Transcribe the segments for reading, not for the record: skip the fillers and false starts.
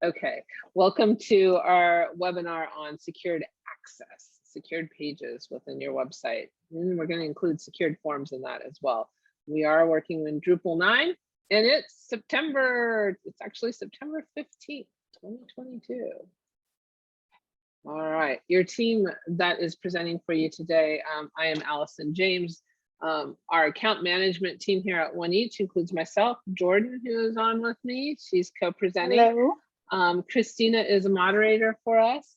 Okay, welcome to our webinar on secured access, secured pages within your website. And we're going to include secured forms in that as well. We are working in Drupal 9 and it's actually September 15th, 2022. All right, your team that is presenting for you today, I am Allison James. Our account management team here at One Each includes myself, Jordan, who is on with me. She's co-presenting. Hello. Christina is a moderator for us.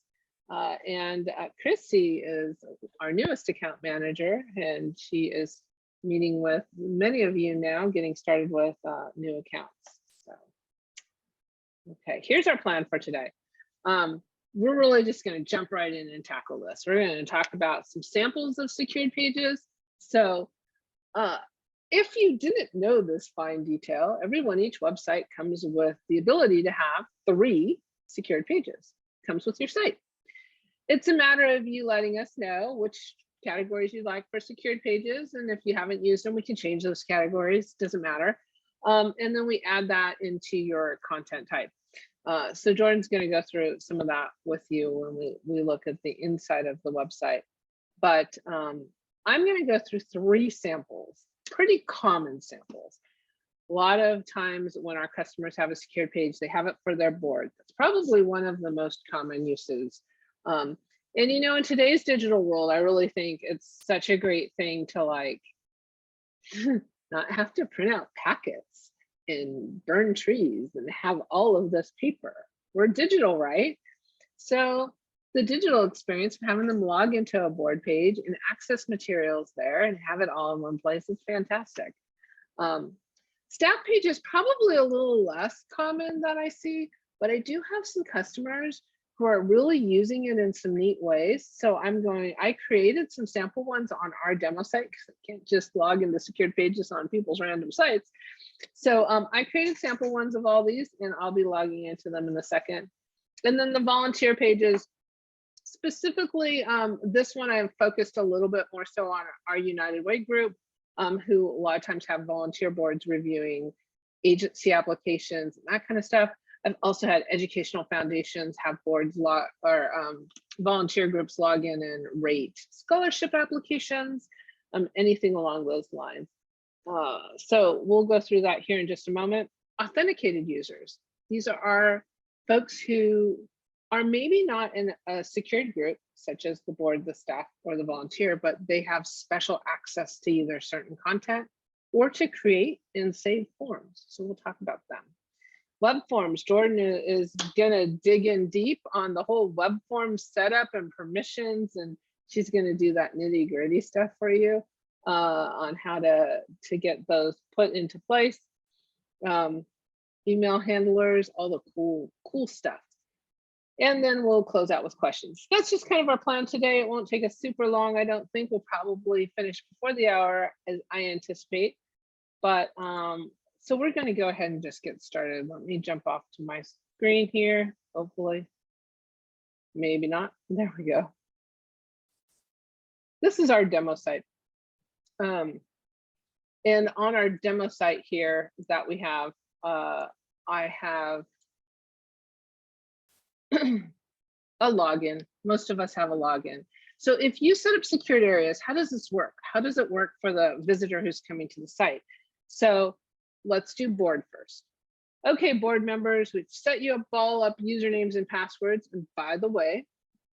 And Chrissy is our newest account manager, and she is meeting with many of you now, getting started with new accounts. So, okay, here's our plan for today. We're really just going to jump right in and tackle this. We're going to talk about some samples of secured pages. So if you didn't know this fine detail, every One Each website comes with the ability to have 3 secured pages. Comes with your site. It's a matter of you letting us know which categories you'd like for secured pages. And if you haven't used them, we can change those categories, doesn't matter. And then we add that into your content type. So Jordan's going to go through some of that with you when we look at the inside of the website. But I'm going to go through 3 samples, pretty common samples. A lot of times when our customers have a secured page, they have it for their board. That's probably one of the most common uses. And you know, in today's digital world, I really think it's such a great thing to like not have to print out packets and burn trees and have all of this paper. We're digital, right? So the digital experience of having them log into a board page and access materials there and have it all in one place is fantastic. Staff page is probably a little less common that I see, but I do have some customers who are really using it in some neat ways. So I created some sample ones on our demo site because I can't just log into secured pages on people's random sites. So I created sample ones of all these and I'll be logging into them in a second. And then the volunteer pages, specifically, this one I've focused a little bit more so on our United Way group, who a lot of times have volunteer boards reviewing agency applications and that kind of stuff. I've also had educational foundations have boards volunteer groups log in and rate scholarship applications, anything along those lines. So we'll go through that here in just a moment. Authenticated users. These are our folks who are maybe not in a secured group, such as the board, the staff, or the volunteer, but they have special access to either certain content or to create and save forms. So we'll talk about them. Web forms, Jordan is gonna dig in deep on the whole web form setup and permissions, and she's gonna do that nitty gritty stuff for you on how to get those put into place. Email handlers, all the cool stuff. And then we'll close out with questions. That's just kind of our plan today. It won't take us super long. I don't think we'll probably finish before the hour as I anticipate, but so we're going to go ahead and just get started. Let me jump off to my screen here, hopefully. Maybe not. There we go. This is our demo site. And on our demo site here that we have, I have a login. Most of us have a login. So if you set up secured areas, how does this work? How does it work for the visitor who's coming to the site? So let's do board first. Okay, board members, we've set you up usernames and passwords. And by the way,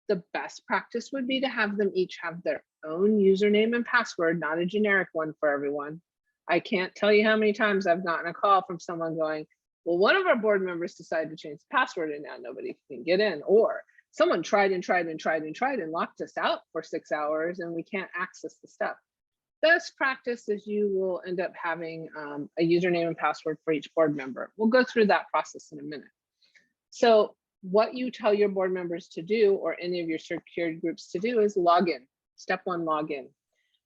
the best practice would be to have them each have their own username and password, not a generic one for everyone. I can't tell you how many times I've gotten a call from someone going, well, one of our board members decided to change the password and now nobody can get in, or someone tried and locked us out for 6 hours and we can't access the stuff. Best practice is you will end up having a username and password for each board member. We'll go through that process in a minute. So what you tell your board members to do, or any of your secured groups to do, is log in. Step 1, log in.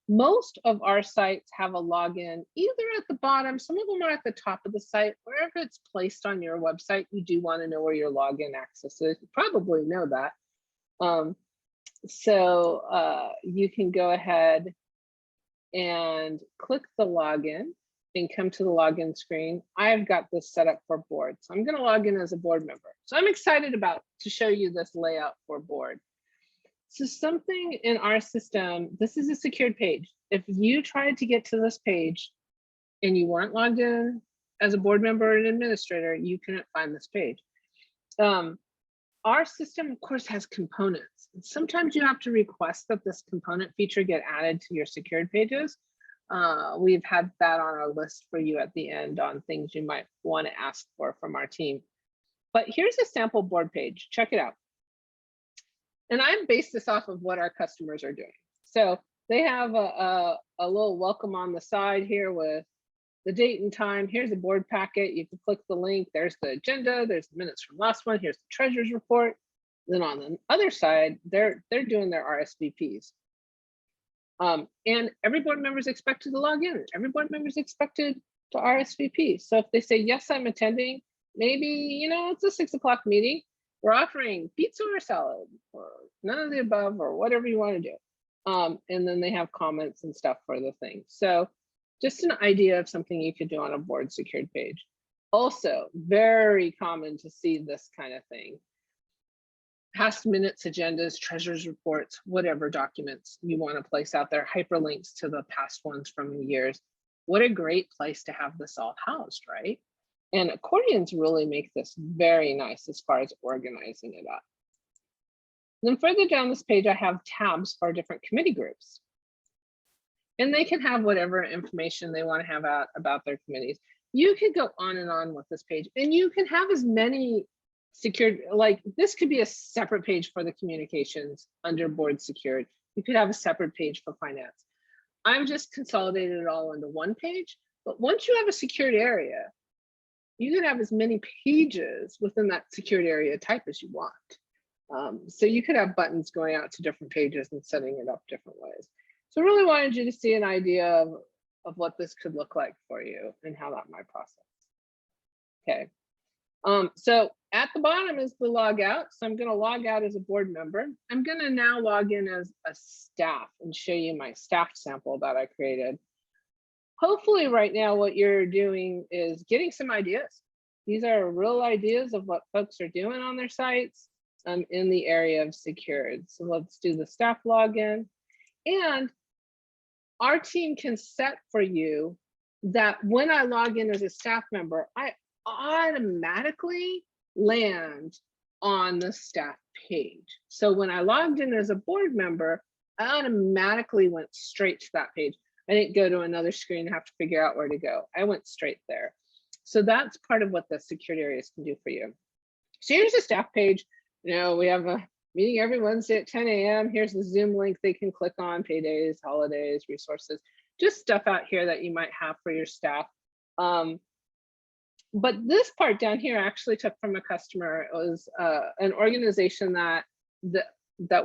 Most of our sites have a login either at the bottom, some of them are at the top of the site. Wherever it's placed on your website, you do want to know where your login access is. You probably know that. So you can go ahead and click the login. and come to the login screen, I've got this set up for board. So I'm going to log in as a board member. So I'm excited to show you this layout for board. So something in our system, this is a secured page. If you tried to get to this page and you weren't logged in as a board member or an administrator, you couldn't find this page. Our system, of course, has components. Sometimes you have to request that this component feature get added to your secured pages. We've had that on our list for you at the end on things you might want to ask for from our team. But here's a sample board page. Check it out. And I've based this off of what our customers are doing. So they have a little welcome on the side here with the date and time. Here's a board packet. You can click the link. There's the agenda. There's the minutes from last one. Here's the treasurer's report. Then on the other side, they're doing their RSVPs. And every board member is expected to log in. Every board member is expected to RSVP. So if they say, yes, I'm attending, maybe, it's a 6 o'clock meeting. We're offering pizza or salad or none of the above or whatever you want to do. And then they have comments and stuff for the thing. So just an idea of something you could do on a board secured page. Also, very common to see this kind of thing. Past minutes, agendas, treasurer's reports, whatever documents you want to place out there, hyperlinks to the past ones from years. What a great place to have this all housed, right? And accordions really make this very nice as far as organizing it up. Then further down this page, I have tabs for different committee groups. And they can have whatever information they want to have out about their committees. You could go on and on with this page, and you can have as many secured, like this could be a separate page for the communications under board secured. You could have a separate page for finance. I've just consolidated it all into one page, but once you have a secured area, you can have as many pages within that secured area type as you want. So you could have buttons going out to different pages and setting it up different ways. So I really wanted you to see an idea of what this could look like for you and how that might process. Okay. So at the bottom is the log out. So I'm going to log out as a board member. I'm going to now log in as a staff and show you my staff sample that I created. Hopefully right now what you're doing is getting some ideas. These are real ideas of what folks are doing on their sites in the area of secured. So let's do the staff login. And our team can set for you that when I log in as a staff member, I automatically land on the staff page. So when I logged in as a board member, I automatically went straight to that page. I didn't go to another screen and have to figure out where to go. I went straight there. So that's part of what the secured areas can do for you. So here's a staff page. We have a meeting every Wednesday at 10 a.m. Here's the Zoom link they can click on, paydays, holidays, resources, just stuff out here that you might have for your staff. But this part down here I actually took from a customer. It was an organization that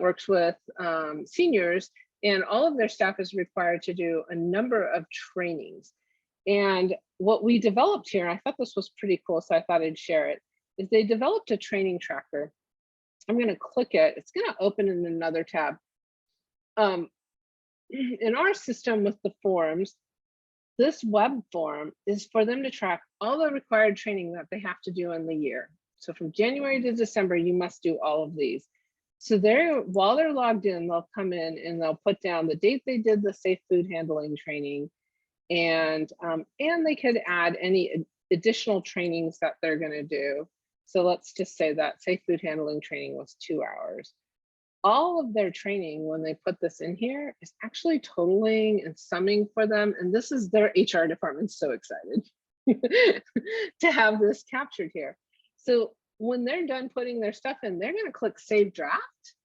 works with seniors, and all of their staff is required to do a number of trainings. And what we developed here, I thought this was pretty cool, so I thought I'd share it, is they developed a training tracker. I'm going to click it. It's going to open in another tab. In our system with the forms, this web form is for them to track all the required training that they have to do in the year. So from January to December, you must do all of these. So while they're logged in, they'll come in and they'll put down the date they did the safe food handling training, and they could add any additional trainings that they're going to do. So let's just say that safe food handling training was 2 hours. All of their training, when they put this in here, is actually totaling and summing for them. And this is their HR department so excited to have this captured here. So when they're done putting their stuff in, they're going to click Save Draft.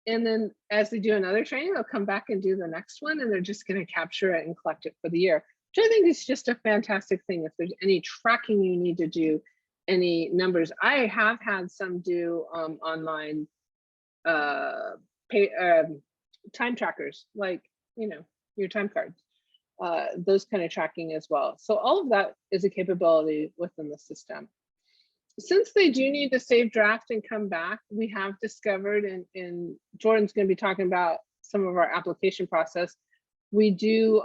And then as they do another training, they'll come back and do the next one, and they're just going to capture it and collect it for the year, which I think is just a fantastic thing. If there's any tracking you need to do, any numbers, I have had some do online time trackers, like, your time cards, those kind of tracking as well. So all of that is a capability within the system. Since they do need to save draft and come back, we have discovered, and Jordan's going to be talking about some of our application process, we do,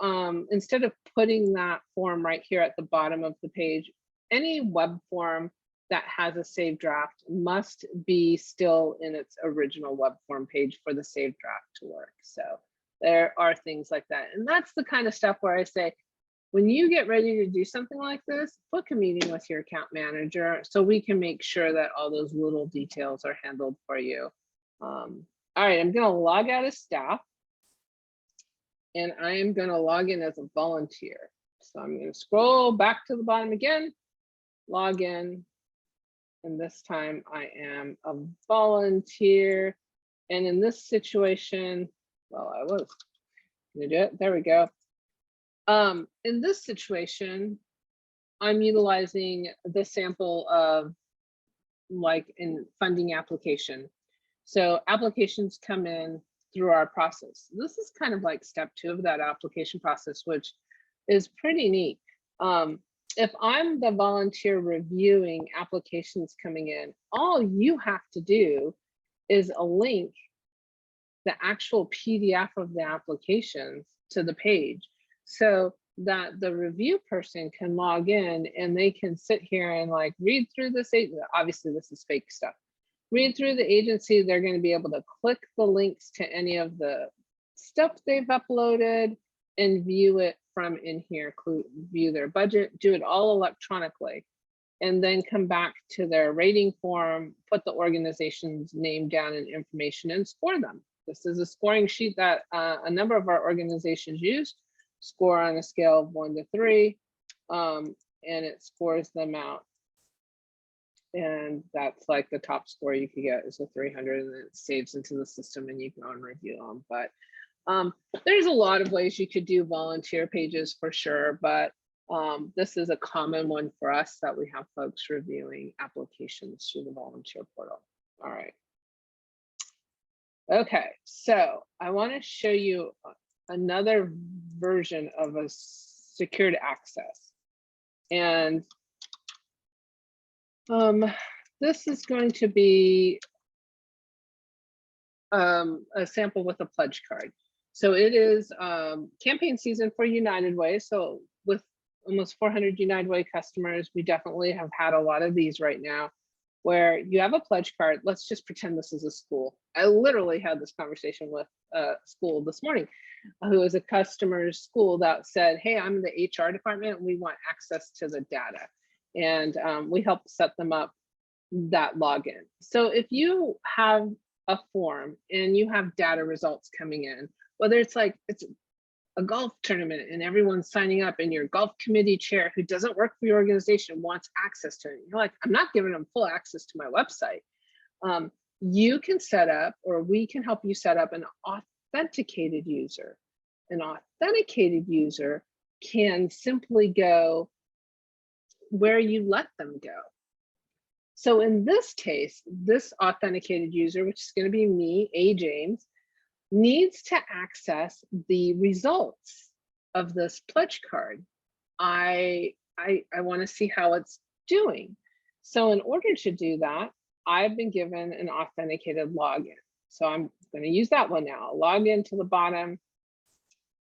instead of putting that form right here at the bottom of the page, any web form that has a saved draft must be still in its original web form page for the saved draft to work. So there are things like that. And that's the kind of stuff where I say, when you get ready to do something like this, book a meeting with your account manager so we can make sure that all those little details are handled for you. All right, I'm going to log out as staff. And I am going to log in as a volunteer. So I'm going to scroll back to the bottom again, log in. And this time I am a volunteer. And in this situation, well, I was going to do it. There we go. In this situation, I'm utilizing the sample of like in funding application. So applications come in through our process. This is kind of like step 2 of that application process, which is pretty neat. If I'm the volunteer reviewing applications coming in, all you have to do is a link the actual PDF of the applications to the page so that the review person can log in and they can sit here and like read through this. Obviously, this is fake stuff. Read through the agency. They're going to be able to click the links to any of the stuff they've uploaded and view it from in here, view their budget, do it all electronically, and then come back to their rating form, put the organization's name down and information and score them. This is a scoring sheet that a number of our organizations use, score on a scale of 1 to 3, and it scores them out. And that's like the top score you could get is a 300, and then it saves into the system and you can go and review them. But there's a lot of ways you could do volunteer pages for sure, but this is a common one for us that we have folks reviewing applications through the volunteer portal. All right. Okay, so I want to show you another version of a secured access. And this is going to be a sample with a pledge card. So it is campaign season for United Way. So with almost 400 United Way customers, we definitely have had a lot of these right now where you have a pledge card. Let's just pretend this is a school. I literally had this conversation with a school this morning who is a customer's school that said, hey, I'm in the HR department and we want access to the data. And we help set them up that login. So if you have a form and you have data results coming in, whether it's like it's a golf tournament and everyone's signing up and your golf committee chair who doesn't work for your organization wants access to it. You're like, I'm not giving them full access to my website. You can set up, or we can help you set up an authenticated user. An authenticated user can simply go where you let them go. So in this case, this authenticated user, which is going to be me, A. James, needs to access the results of this pledge card. I want to see how it's doing. So in order to do that, I've been given an authenticated login. So I'm going to use that one now. I'll log into the bottom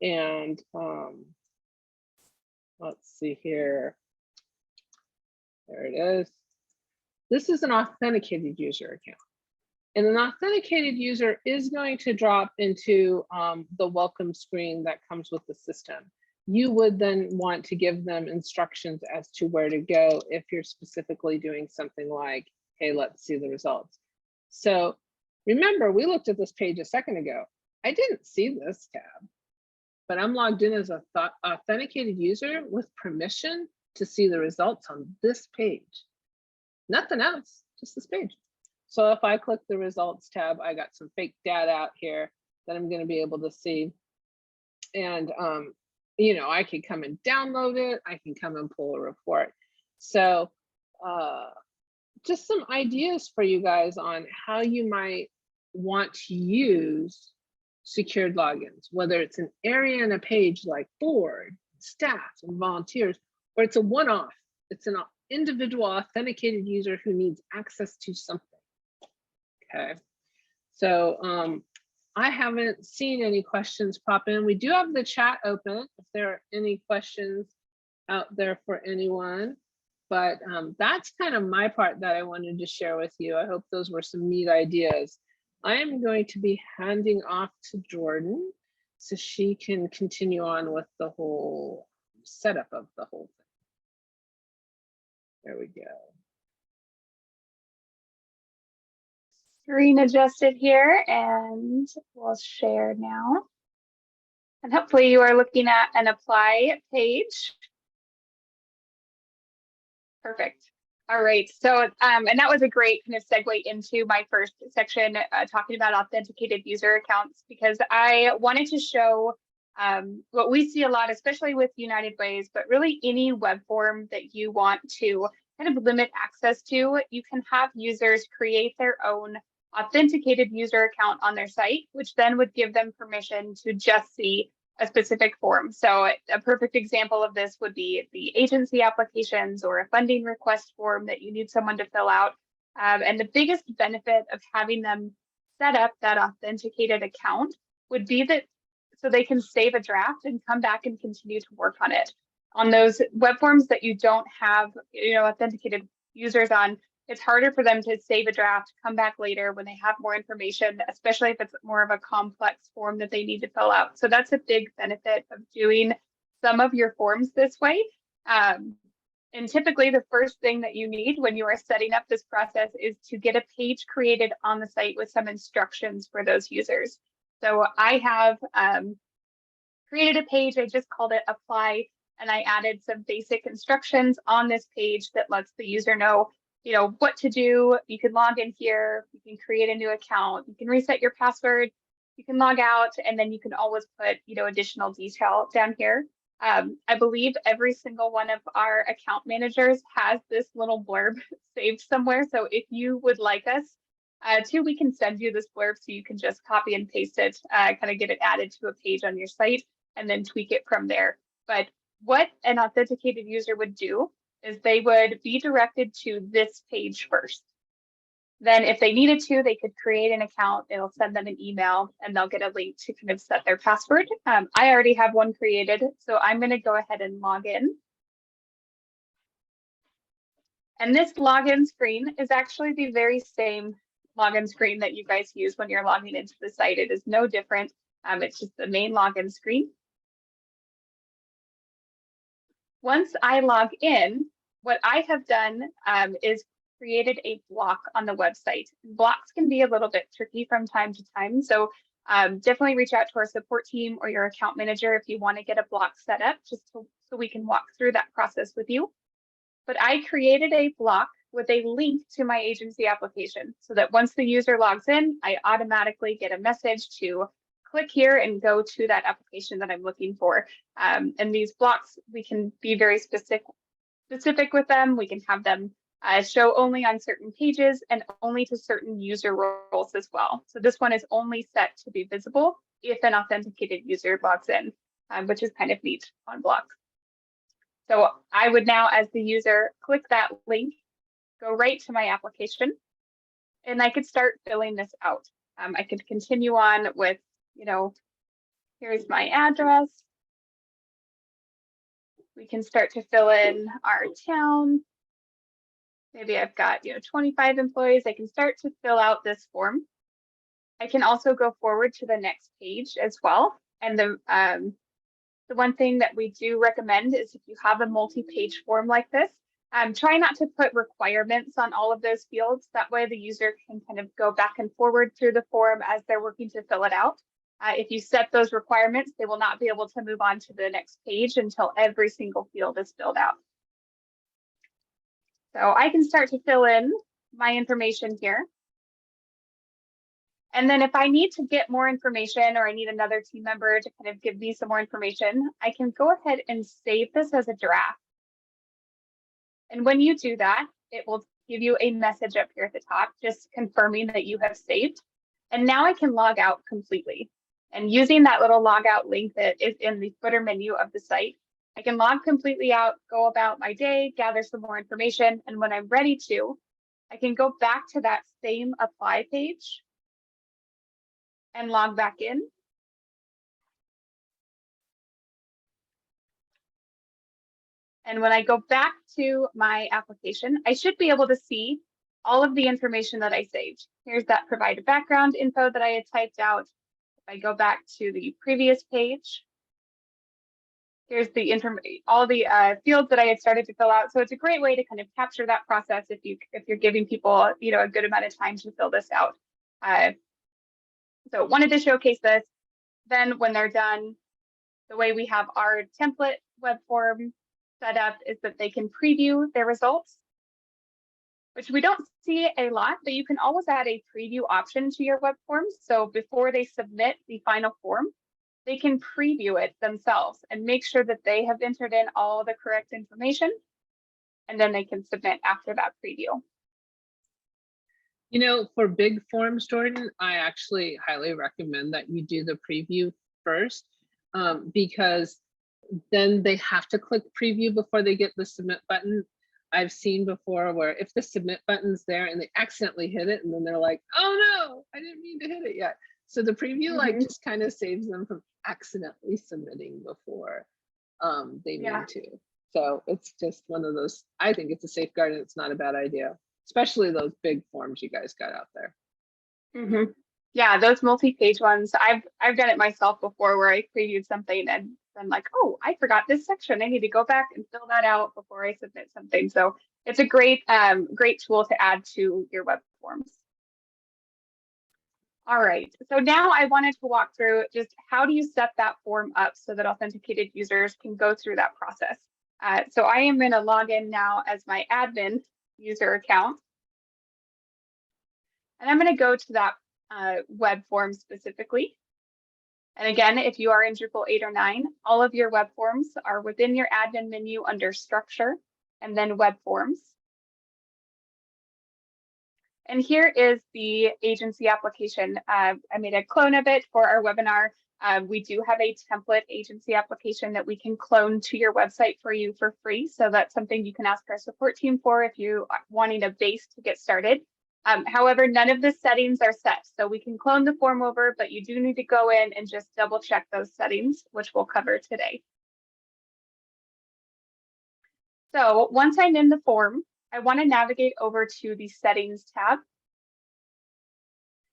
and let's see here. There it is. This is an authenticated user account. And an authenticated user is going to drop into the welcome screen that comes with the system. You would then want to give them instructions as to where to go if you're specifically doing something like, hey, let's see the results. So remember, we looked at this page a second ago. I didn't see this tab, but I'm logged in as an authenticated user with permission to see the results on this page. Nothing else, just this page. So if I click the results tab, I got some fake data out here that I'm going to be able to see. And, you know, I can come and download it. I can come and pull a report. So just some ideas for you guys on how you might want to use secured logins, whether it's an area in a page like board, staff, and volunteers, or it's a one-off. It's an individual authenticated user who needs access to something. Okay, so I haven't seen any questions pop in. We do have the chat open if there are any questions out there for anyone. But that's kind of my part that I wanted to share with you. I hope those were some neat ideas. I am going to be handing off to Jordan so she can continue on with the whole setup of the whole thing. There we go. Screen adjusted here, and we'll share now. And hopefully you are looking at an apply page. Perfect. All right. So, and that was a great kind of segue into my first section, talking about authenticated user accounts, because I wanted to show what we see a lot, especially with United Ways, but really any web form that you want to kind of limit access to, you can have users create their own authenticated user account on their site, which then would give them permission to just see a specific form. So a perfect example of this would be the agency applications or a funding request form that you need someone to fill out. And the biggest benefit of having them set up that authenticated account would be that so they can save a draft and come back and continue to work on it. On those web forms that you don't have, authenticated users on, it's harder for them to save a draft, come back later when they have more information, especially if it's more of a complex form that they need to fill out. So that's a big benefit of doing some of your forms this way. And typically the first thing that you need when you are setting up this process is to get a page created on the site with some instructions for those users. So I have created a page, I just called it apply, and I added some basic instructions on this page that lets the user know what to do. You can log in here, you can create a new account, you can reset your password, you can log out, and then you can always put, additional detail down here. I believe every single one of our account managers has this little blurb saved somewhere. So if you would like us to, we can send you this blurb so you can just copy and paste it, kind of get it added to a page on your site and then tweak it from there. But what an authenticated user would do is they would be directed to this page first. Then if they needed to, they could create an account, it'll send them an email and they'll get a link to kind of set their password. I already have one created, so I'm going to go ahead and log in. And this login screen is actually the very same login screen that you guys use when you're logging into the site. It is no different. It's just the main login screen. Once I log in, what I have done is created a block on the website. Blocks can be a little bit tricky from time to time, so definitely reach out to our support team or your account manager if you want to get a block set up, just so we can walk through that process with you. But I created a block with a link to my agency application so that once the user logs in, I automatically get a message to click here and go to that application that I'm looking for. And these blocks, we can be very specific with them. We can have them show only on certain pages and only to certain user roles as well. So this one is only set to be visible if an authenticated user logs in, which is kind of neat on blocks. So I would now, as the user, click that link, go right to my application, and I could start filling this out. I could continue on with, here's my address. We can start to fill in our town. Maybe I've got, 25 employees. I can start to fill out this form. I can also go forward to the next page as well. And the one thing that we do recommend is if you have a multi-page form like this, try not to put requirements on all of those fields. That way the user can kind of go back and forward through the form as they're working to fill it out. If you set those requirements, they will not be able to move on to the next page until every single field is filled out. So I can start to fill in my information here. And then if I need to get more information or I need another team member to kind of give me some more information, I can go ahead and save this as a draft. And when you do that, it will give you a message up here at the top, just confirming that you have saved. And now I can log out completely. And using that little log out link that is in the footer menu of the site, I can log completely out, go about my day, gather some more information. And when I'm ready to, I can go back to that same apply page and log back in. And when I go back to my application, I should be able to see all of the information that I saved. Here's that provided background info that I had typed out. If I go back to the previous page, here's the all the fields that I had started to fill out. So it's a great way to kind of capture that process if you're giving people, you know, a good amount of time to fill this out. So wanted to showcase this. Then when they're done, the way we have our template web form set up is that they can preview their results, which we don't see a lot, but you can always add a preview option to your web forms. So before they submit the final form, they can preview it themselves and make sure that they have entered in all the correct information, and then they can submit after that preview. You know, for big forms, Jordan, I actually highly recommend that you do the preview first, because then they have to click preview before they get the submit button. I've seen before where if the submit button's there and they accidentally hit it and then they're like, oh no, I didn't mean to hit it yet. So the preview like just kind of saves them from accidentally submitting before they mean to. So it's just one of those, I think it's a safeguard and it's not a bad idea, especially those big forms you guys got out there. Yeah, those multi-page ones, I've done it myself before where I previewed something and I'm like, oh, I forgot this section. I need to go back and fill that out before I submit something. So it's a great, great tool to add to your web forms. All right, so now I wanted to walk through just how do you set that form up so that authenticated users can go through that process. So I am going to log in now as my admin user account. And I'm going to go to that web form specifically. And again, if you are in Drupal 8 or 9, all of your web forms are within your admin menu under structure and then web forms. And here is the agency application. I made a clone of it for our webinar. We do have a template agency application that we can clone to your website for you for free. So that's something you can ask our support team for if you are wanting a base to get started. However, none of the settings are set. So we can clone the form over, but you do need to go in and just double check those settings, which we'll cover today. So once I'm in the form, I want to navigate over to the settings tab.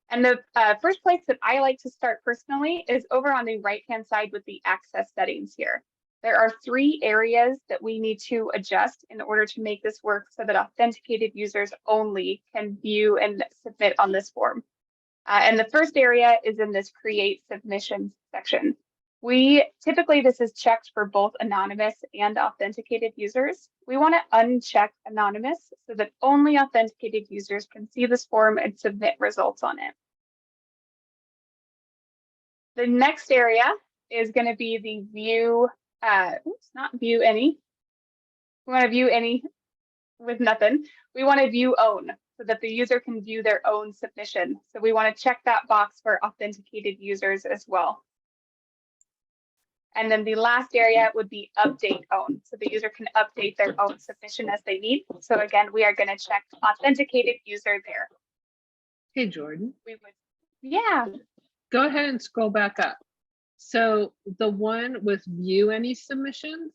And the first place that I like to start personally is over on the right-hand side with the access settings here. There are 3 areas that we need to adjust in order to make this work so that authenticated users only can view and submit on this form. And the first area is in this create submissions section. Typically this is checked for both anonymous and authenticated users. We want to uncheck anonymous so that only authenticated users can see this form and submit results on it. The next area is going to be the view, not view any. We want to view any with nothing. We want to view own so that the user can view their own submission. So we want to check that box for authenticated users as well. And then the last area would be update own. So the user can update their own submission as they need. So again, we are going to check authenticated user there. Hey, Jordan. Yeah. Go ahead and scroll back up. So the one with view any submissions,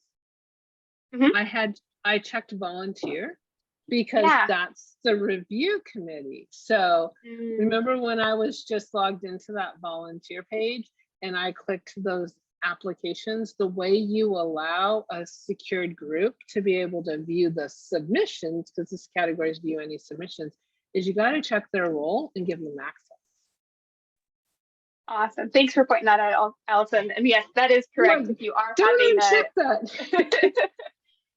I checked volunteer because that's the review committee. So remember when I was just logged into that volunteer page and I clicked those applications, the way you allow a secured group to be able to view the submissions, because this category is view any submissions, is you got to check their role and give them access. Awesome. Thanks for pointing that out, Allison. And yes, that is correct. Yeah, if you are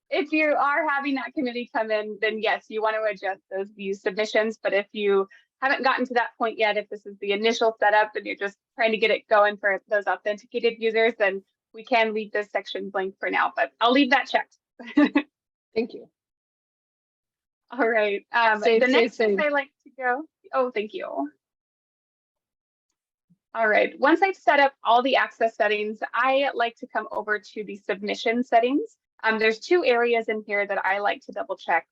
if you are having that committee come in, then yes, you want to adjust those view submissions. But if you haven't gotten to that point yet, if this is the initial setup and you're just trying to get it going for those authenticated users, then we can leave this section blank for now, but I'll leave that checked. Thank you. All right. The next place I like to go. Oh, thank you. All right. Once I've set up all the access settings, I like to come over to the submission settings. There's 2 areas in here that I like to double check.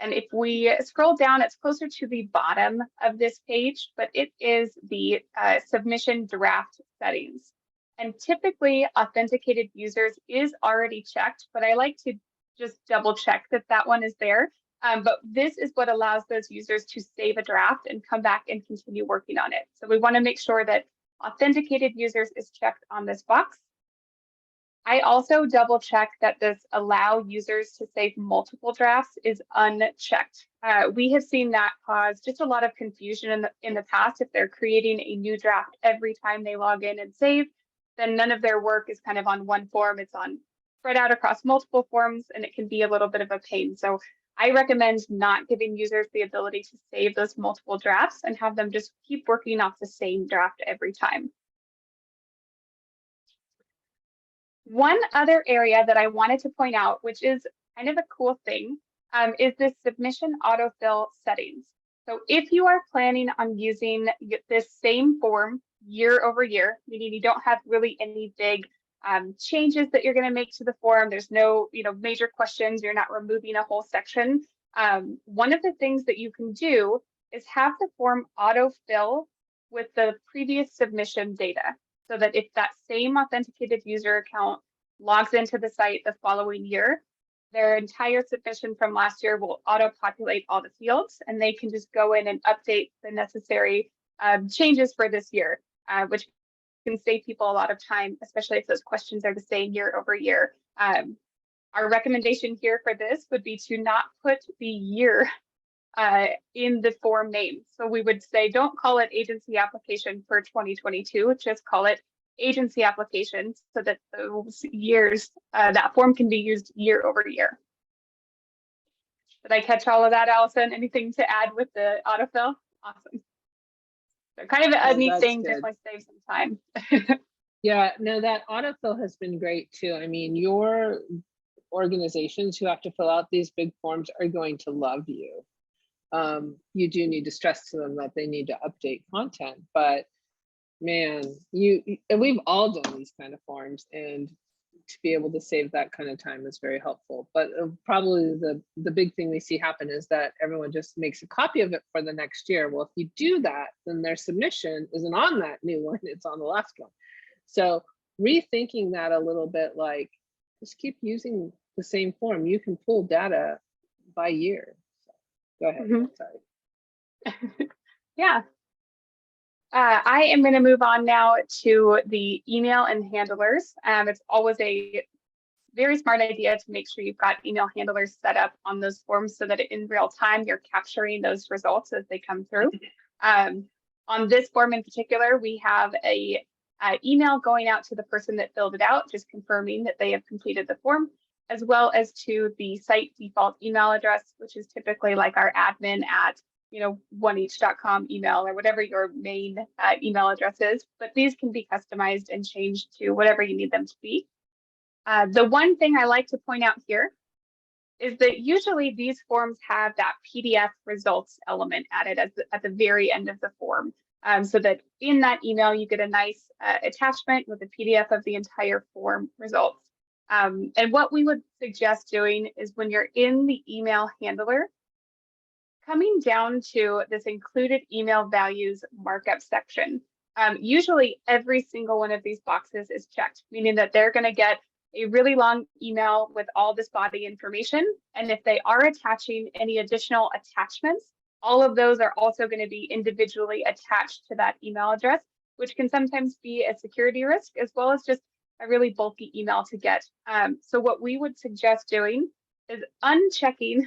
And if we scroll down, it's closer to the bottom of this page, but it is the submission draft settings. And typically authenticated users is already checked, but I like to just double check that that one is there. But this is what allows those users to save a draft and come back and continue working on it. So we want to make sure that authenticated users is checked on this box. I also double check that this allow users to save multiple drafts is unchecked. We have seen that cause just a lot of confusion in the past. If they're creating a new draft every time they log in and save, then none of their work is kind of on one form. It's on spread out across multiple forms, and it can be a little bit of a pain. So I recommend not giving users the ability to save those multiple drafts and have them just keep working off the same draft every time. One other area that I wanted to point out, which is kind of a cool thing, is this submission autofill settings. So if you are planning on using this same form year over year, meaning you don't have really any big changes that you're going to make to the form, there's no major questions, you're not removing a whole section. One of the things that you can do is have the form autofill with the previous submission data, so that if that same authenticated user account logs into the site the following year, their entire submission from last year will auto-populate all the fields, and they can just go in and update the necessary changes for this year, which can save people a lot of time, especially if those questions are the same year over year. Our recommendation here for this would be to not put the year in the form name. So we would say, don't call it agency application for 2022, just call it agency application, so that those years, that form can be used year over year. Did I catch all of that, Allison? Anything to add with the autofill? Awesome. So kind of a neat thing, definitely saves some time. Yeah, no, that autofill has been great too. I mean, your organizations who have to fill out these big forms are going to love you. You do need to stress to them that they need to update content, but man, and we've all done these kind of forms, and to be able to save that kind of time is very helpful. But probably the big thing we see happen is that everyone just makes a copy of it for the next year. Well, if you do that, then their submission isn't on that new one, it's on the last one. So rethinking that a little bit, like just keep using the same form. You can pull data by year. So, go ahead. Mm-hmm. Sorry. Yeah. I am going to move on now to the email and handlers. It's always a very smart idea to make sure you've got email handlers set up on those forms so that in real time you're capturing those results as they come through. On this form in particular, we have a email going out to the person that filled it out, just confirming that they have completed the form, as well as to the site default email address, which is typically like our admin at oneeach.com email or whatever your main email address is, but these can be customized and changed to whatever you need them to be. The one thing I like to point out here is that usually these forms have that PDF results element added at the very end of the form, so that in that email you get a nice attachment with a PDF of the entire form results. And what we would suggest doing is when you're in the email handler, coming down to this included email values markup section. Usually every single one of these boxes is checked, meaning that they're going to get a really long email with all this body information. And if they are attaching any additional attachments, all of those are also going to be individually attached to that email address, which can sometimes be a security risk as well as just a really bulky email to get. So what we would suggest doing is unchecking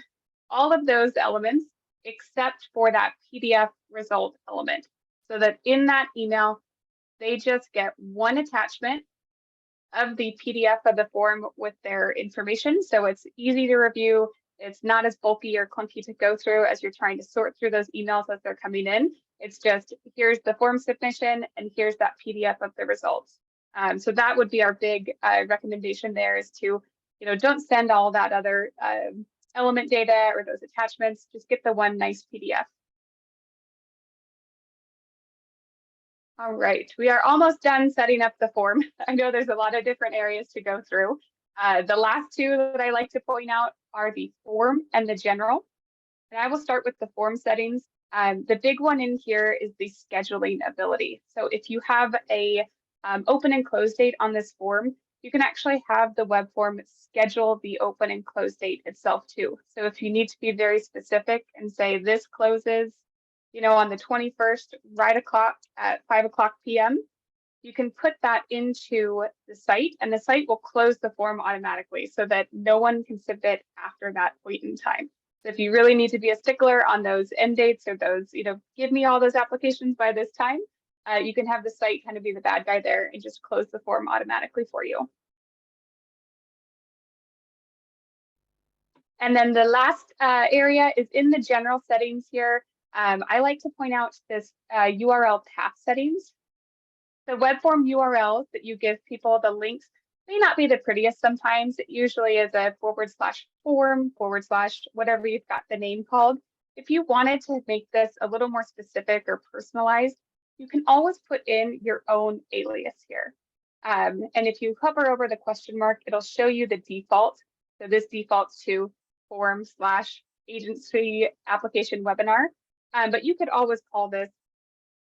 all of those elements except for that PDF result element, so that in that email, they just get one attachment of the PDF of the form with their information. So it's easy to review. It's not as bulky or clunky to go through as you're trying to sort through those emails as they're coming in. It's just, here's the form submission and here's that PDF of the results. So that would be our big recommendation there, is to, don't send all that other element data or those attachments, just get the one nice PDF. All right, we are almost done setting up the form. I know there's a lot of different areas to go through. The last two that I like to point out are the form and the general. And I will start with the form settings. The big one in here is the scheduling ability. So if you have a open and close date on this form, you can actually have the web form schedule the open and close date itself too. So if you need to be very specific and say this closes, you know, on the 21st, right o'clock at 5:00 p.m., you can put that into the site and the site will close the form automatically so that no one can submit after that point in time. So if you really need to be a stickler on those end dates or those, you know, give me all those applications by this time, you can have the site kind of be the bad guy there and just close the form automatically for you. And then the last area is in the general settings here. I like to point out this URL path settings. The web form URLs that you give people, the links, may not be the prettiest sometimes. It usually is a /form/ whatever you've got the name called. If you wanted to make this a little more specific or personalized, you can always put in your own alias here. And if you hover over the question mark, it'll show you the default. So this defaults to form/agency application webinar. But you could always call this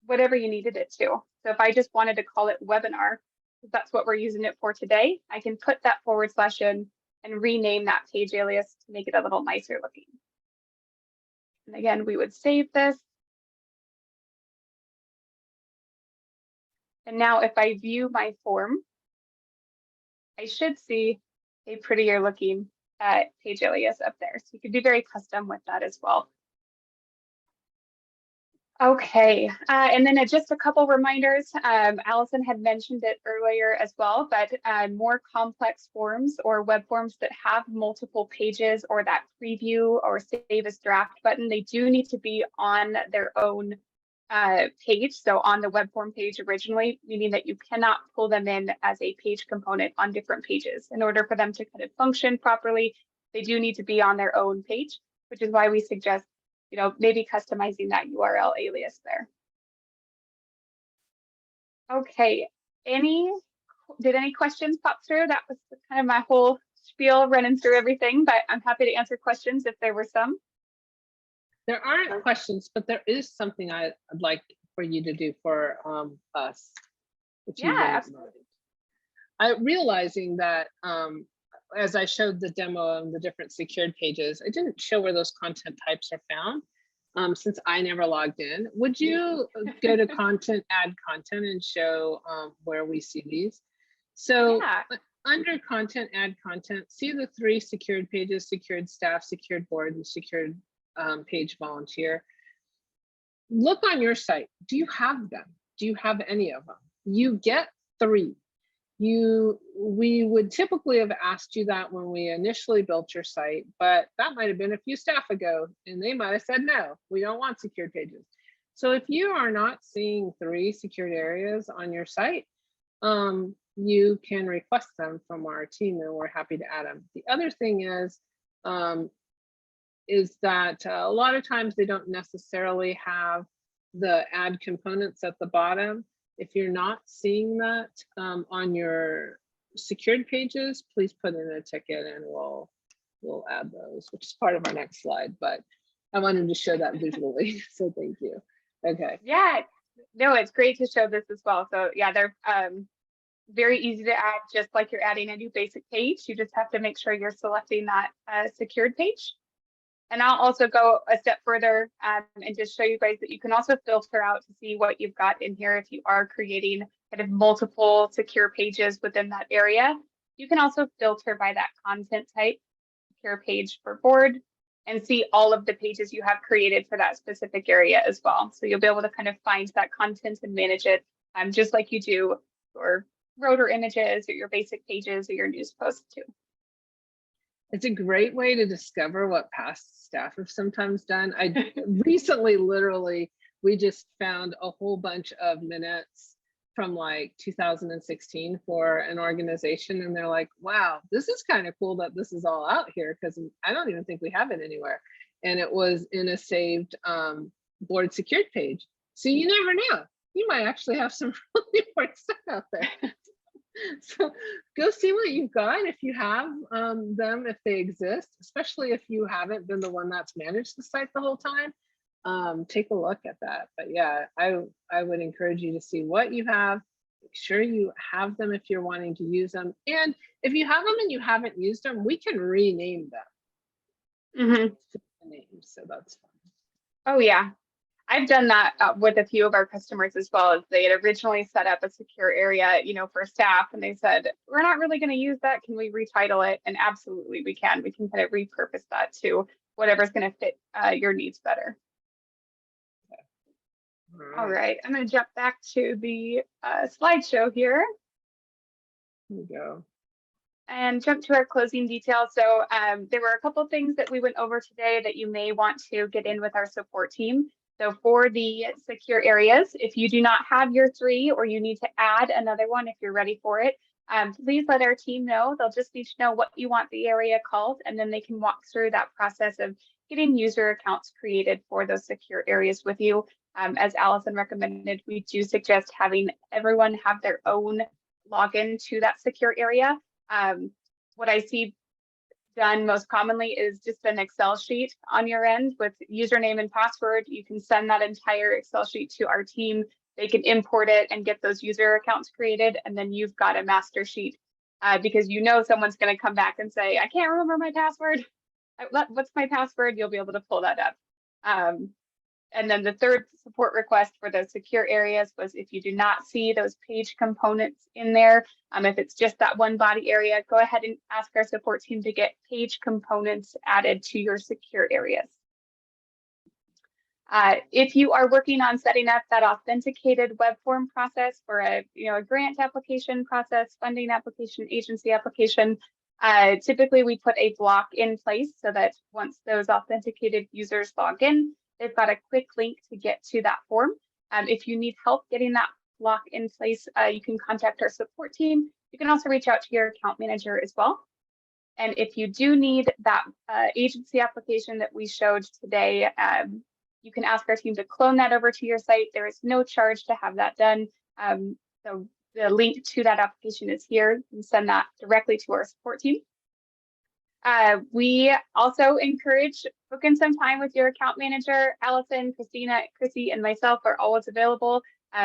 whatever you needed it to. So if I just wanted to call it webinar, because that's what we're using it for today, I can put that / in and rename that page alias to make it a little nicer looking. And again, we would save this. And now if I view my form, I should see a prettier looking page alias up there. So you can be very custom with that as well. Okay, and then just a couple reminders. Allison had mentioned it earlier as well, but more complex forms or web forms that have multiple pages or that preview or save as draft button, they do need to be on their own page. So on the web form page originally, meaning that you cannot pull them in as a page component on different pages. In order for them to kind of function properly, they do need to be on their own page, which is why we suggest, you know, maybe customizing that URL alias there. Okay, did any questions pop through? That was kind of my whole spiel running through everything, but I'm happy to answer questions if there were some. There aren't questions, but there is something I'd like for you to do for us. Yeah, absolutely. Realizing that as I showed the demo of the different secured pages, I didn't show where those content types are found since I never logged in. Would you go to content, add content, and show where we see these? So yeah. Under content, add content, see the 3 secured pages: secured staff, secured board, and secured page volunteer. Look on your site. Do you have them? Do you have any of them? You get 3. We would typically have asked you that when we initially built your site, but that might have been a few staff ago and they might have said, no, we don't want secured pages. So if you are not seeing 3 secured areas on your site, you can request them from our team and we're happy to add them. The other thing is that a lot of times they don't necessarily have the add components at the bottom. If you're not seeing that on your secured pages, please put in a ticket and we'll add those, which is part of our next slide, but I wanted to show that visually, so thank you. Okay. Yeah, no, it's great to show this as well. So yeah, they're very easy to add, just like you're adding a new basic page. You just have to make sure you're selecting that secured page. And I'll also go a step further and just show you guys that you can also filter out to see what you've got in here. If you are creating kind of multiple secure pages within that area, you can also filter by that content type, secure page for board, and see all of the pages you have created for that specific area as well. So you'll be able to kind of find that content and manage it just like you do your rotor images or your basic pages or your news posts too. It's a great way to discover what past staff have sometimes done. I recently, literally, we just found a whole bunch of minutes from like 2016 for an organization. And they're like, wow, this is kind of cool that this is all out here because I don't even think we have it anywhere. And it was in a saved board secured page. So you never know. You might actually have some really important stuff out there. So go see what you've got if you have them, if they exist, especially if you haven't been the one that's managed the site the whole time. Take a look at that. But yeah, I would encourage you to see what you have. Make sure you have them if you're wanting to use them. And if you have them and you haven't used them, we can rename them. Names, so that's fun. Oh yeah, I've done that with a few of our customers as well. As they had originally set up a secure area, for staff, and they said, we're not really going to use that. Can we retitle it? And absolutely we can. We can kind of repurpose that to whatever's going to fit your needs better. All right, I'm going to jump back to the slideshow here. Here we go. And jump to our closing details. So there were a couple of things that we went over today that you may want to get in with our support team. So for the secure areas, if you do not have your 3 or you need to add another one if you're ready for it, please let our team know. They'll just need to know what you want the area called, and then they can walk through that process of getting user accounts created for those secure areas with you. As Allison recommended, we do suggest having everyone have their own login to that secure area. What I see done most commonly is just an Excel sheet on your end with username and password. You can send that entire Excel sheet to our team. They can import it and get those user accounts created. And then you've got a master sheet because someone's going to come back and say, I can't remember my password. What's my password? You'll be able to pull that up. And then the third support request for those secure areas was if you do not see those page components in there, if it's just that one body area, go ahead and ask our support team to get page components added to your secure areas. If you are working on setting up that authenticated web form process for a grant application process, funding application, agency application, typically we put a block in place so that once those authenticated users log in, they've got a quick link to get to that form. If you need help getting that block in place, you can contact our support team. You can also reach out to your account manager as well. And if you do need that agency application that we showed today, you can ask our team to clone that over to your site. There is no charge to have that done. So the link to that application is here. You can send that directly to our support team. We also encourage booking some time with your account manager. Allison, Christina, Chrissy, and myself are always available.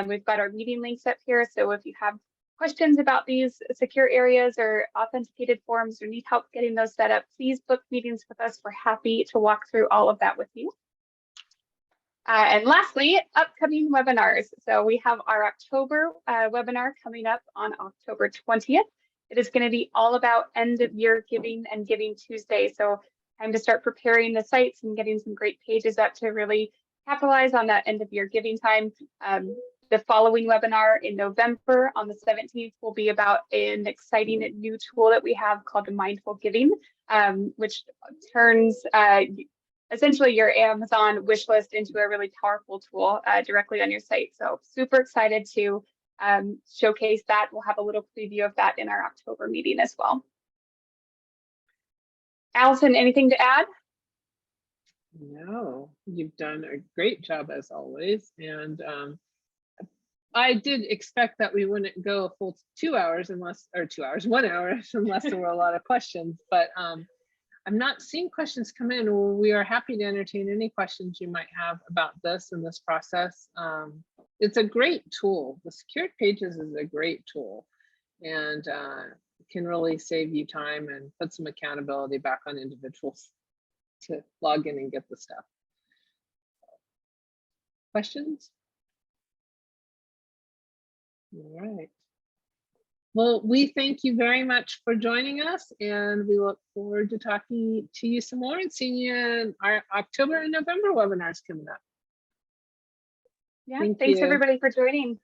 We've got our meeting links up here. So if you have questions about these secure areas or authenticated forms or need help getting those set up, please book meetings with us. We're happy to walk through all of that with you. And lastly, upcoming webinars. So we have our October webinar coming up on October 20th. It is going to be all about end of year giving and Giving Tuesday. So time to start preparing the sites and getting some great pages up to really capitalize on that end of year giving time. The following webinar in November on the 17th will be about an exciting new tool that we have called Mindful Giving, which turns essentially your Amazon wish list into a really powerful tool directly on your site. So super excited to showcase that. We'll have a little preview of that in our October meeting as well. Allison, anything to add? No, you've done a great job as always. And I did expect that we wouldn't go a full 2 hours unless, or 2 hours, 1 hour, unless there were a lot of questions, but I'm not seeing questions come in. We are happy to entertain any questions you might have about this and this process. It's a great tool. The Secured Pages is a great tool and can really save you time and put some accountability back on individuals to log in and get the stuff. Questions? All right. Well, we thank you very much for joining us, and we look forward to talking to you some more and seeing you in our October and November webinars coming up. Yeah, thanks everybody for joining.